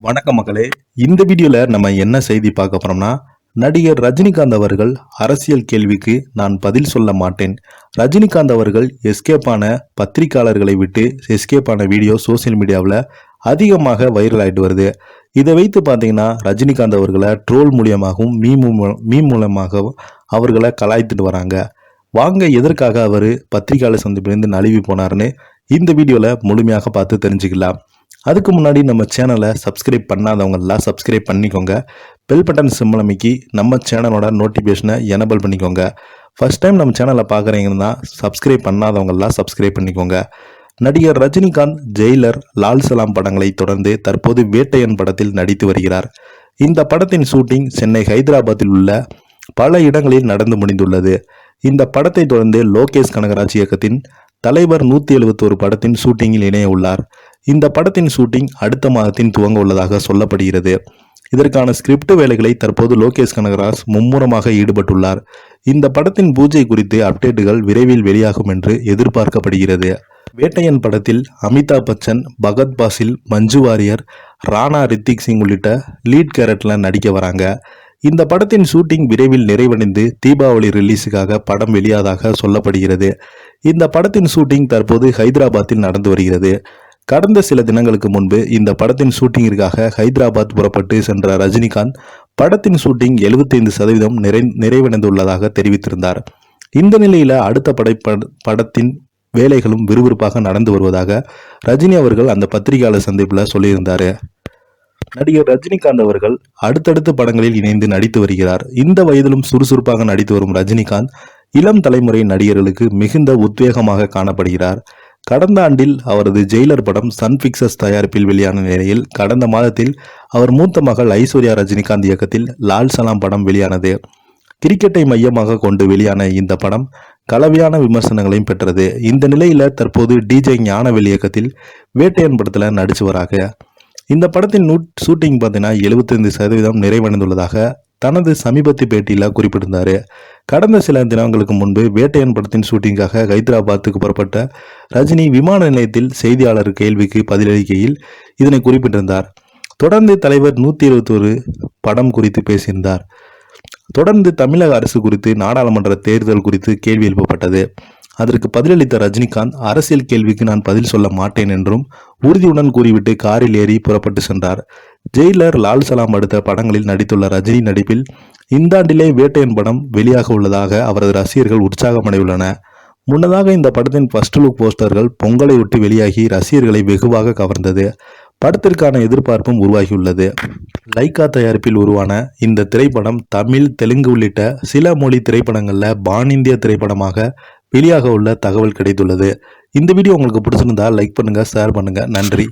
வணக்கம் மக்களே. இந்த வீடியோல நம்ம என்ன செய்தி பார்க்க போறோம்னா, நடிகர் ரஜினிகாந்த் அவர்கள் அரசியல் கேள்விக்கு நான் பதில் சொல்ல மாட்டேன். ரஜினிகாந்த் அவர்கள் எஸ்கேப் ஆன பத்திரிகையாளர்களை விட்டு எஸ்கேப் ஆன வீடியோ சோசியல் மீடியாவில் அதிகமாக வைரல் ஆகிட்டு வருது. இதை வைத்து பார்த்தீங்கன்னா ரஜினிகாந்த் அவர்களை ட்ரோல் மூலியமாகவும் மீம் மூலமாகவும் அவர்களை கலாய்த்துட்டு வராங்க. வாங்க எதற்காக அவர் பத்திரிகையாளர் சந்திப்பிலிருந்து நழுவி போனார்னு இந்த வீடியோவில் முழுமையாக பார்த்து தெரிஞ்சுக்கலாம். அதுக்கு முன்னாடி நம்ம சேனலை சப்ஸ்கிரைப் பண்ணாதவங்கெல்லாம் சப்ஸ்கிரைப் பண்ணிக்கோங்க. பெல் பட்டன் சிம்பல் அமைக்கி நம்ம சேனலோட நோட்டிஃபிகேஷனை எனபிள் பண்ணிக்கோங்க. ஃபர்ஸ்ட் டைம் நம்ம சேனலை பார்க்குறீங்கன்னா சப்ஸ்கிரைப் பண்ணாதவங்கெல்லாம் சப்ஸ்கிரைப் பண்ணிக்கோங்க. நடிகர் ரஜினிகாந்த் ஜெயிலர், லால் சலாம் படங்களை தொடர்ந்து தற்போது வேட்டையன் படத்தில் நடித்து வருகிறார். இந்த படத்தின் ஷூட்டிங் சென்னை ஹைதராபாத்தில் உள்ள பல இடங்களில் நடந்து முடிந்துள்ளது. இந்த படத்தை தொடர்ந்து லோகேஷ் கனகராஜ் இயக்கத்தின் தலைவர் 171 படத்தின் ஷூட்டிங்கில் இணைய உள்ளார். இந்த படத்தின் ஷூட்டிங் அடுத்த மாதத்தின் துவங்க உள்ளதாக சொல்லப்படுகிறது. இதற்கான ஸ்கிரிப்ட் வேலைகளை தற்போது லோகேஷ் கனகராஜ் மும்முரமாக ஈடுபட்டுள்ளார். இந்த படத்தின் பூஜை குறித்து அப்டேட்டுகள் விரைவில் வெளியாகும் என்று எதிர்பார்க்கப்படுகிறது. வேட்டையன் படத்தில் அமிதாப் பச்சன், பகத் பாசில், மஞ்சு வாரியர், ராணா, ரித்திக் சிங் உள்ளிட்ட லீட் கேரக்டர்ல நடிக்க வராங்க. இந்த படத்தின் ஷூட்டிங் விரைவில் நிறைவடைந்து தீபாவளி ரிலீஸுக்காக படம் வெளியாதாக சொல்லப்படுகிறது. இந்த படத்தின் ஷூட்டிங் தற்போது ஹைதராபாத்தில் நடந்து வருகிறது. கடந்த சில தினங்களுக்கு முன்பு இந்த படத்தின் ஷூட்டிங்கிற்காக ஹைதராபாத் புறப்பட்டு சென்ற ரஜினிகாந்த் படத்தின் ஷூட்டிங் 75% நிறைவடைந்துள்ளதாக தெரிவித்திருந்தார். இந்த நிலையில அடுத்த படத்தின் வேலைகளும் விறுவிறுப்பாக நடந்து வருவதாக ரஜினி அவர்கள் அந்த பத்திரிகையாளர் சந்திப்பில் சொல்லியிருந்தார். நடிகர் ரஜினிகாந்த் அவர்கள் அடுத்தடுத்த படங்களில் இணைந்து நடித்து வருகிறார். இந்த வயதிலும் சுறுசுறுப்பாக நடித்து வரும் ரஜினிகாந்த் இளம் தலைமுறை நடிகர்களுக்கு மிகுந்த உத்வேகமாக காணப்படுகிறார். கடந்த ஆண்டில் அவரது ஜெயிலர் படம் சன் பிக்சர்ஸ் தயாரிப்பில் வெளியான நிலையில் கடந்த மாதத்தில் அவர் மூத்த மகள் ஐஸ்வர்யா ரஜினிகாந்த் இயக்கத்தில் லால் சலாம் படம் வெளியானது. கிரிக்கெட்டை மையமாக கொண்டு வெளியான இந்த படம் கலவையான விமர்சனங்களையும் பெற்றது. இந்த நிலையில தற்போது டிஜே ஞானவேல் இயக்கத்தில் வேட்டையன் படத்துல நடிச்சு வராங்க. இந்த படத்தின் ஷூட்டிங் பார்த்தீங்கன்னா 75% நிறைவடைந்துள்ளதாக தனது சமீபத்திய பேட்டியில் குறிப்பிட்டிருந்தார். கடந்த சில தினங்களுக்கு முன்பு வேட்டையன் படத்தின் ஷூட்டிங்காக ஹைதராபாத்துக்கு புறப்பட்ட ரஜினி விமான நிலையத்தில் செய்தியாளர் கேள்விக்கு பதிலளிக்கையில் இதனை குறிப்பிட்டிருந்தார். தொடர்ந்து தலைவர் 171 படம் குறித்து பேசியிருந்தார். தொடர்ந்து தமிழக அரசு குறித்து, நாடாளுமன்ற தேர்தல் குறித்து கேள்வி எழுப்பப்பட்டது. அதற்கு பதிலளித்த ரஜினிகாந்த் அரசியல் கேள்விக்கு நான் பதில் சொல்ல மாட்டேன் என்றும் உறுதியுடன் கூறிவிட்டு காரில் ஏறி புறப்பட்டு சென்றார். ஜெயிலர், லால் சலாம் அடுத்த படங்களில் நடித்துள்ள ரஜினி நடிப்பில் இந்த ஆண்டிலே வேட்டையன் படம் வெளியாக உள்ளதாக அவரது ரசிகர்கள் உற்சாகமடைந்துள்ளன. முன்னதாக இந்த படத்தின் ஃபர்ஸ்ட் லுக் போஸ்டர்கள் பொங்கலை ஒட்டி வெளியாகி ரசிகர்களை வெகுவாக கவர்ந்தது. படத்திற்கான எதிர்பார்ப்பும் உருவாகியுள்ளது. லைகா தயாரிப்பில் உருவான இந்த திரைப்படம் தமிழ், தெலுங்கு உள்ளிட்ட சில மொழி திரைப்படங்களில் பான் இந்திய திரைப்படமாக வெளியாக உள்ள தகவல் கிடைத்துள்ளது. இந்த வீடியோ உங்களுக்கு பிடிச்சிருந்தா லைக் பண்ணுங்க, ஷேர் பண்ணுங்க. நன்றி.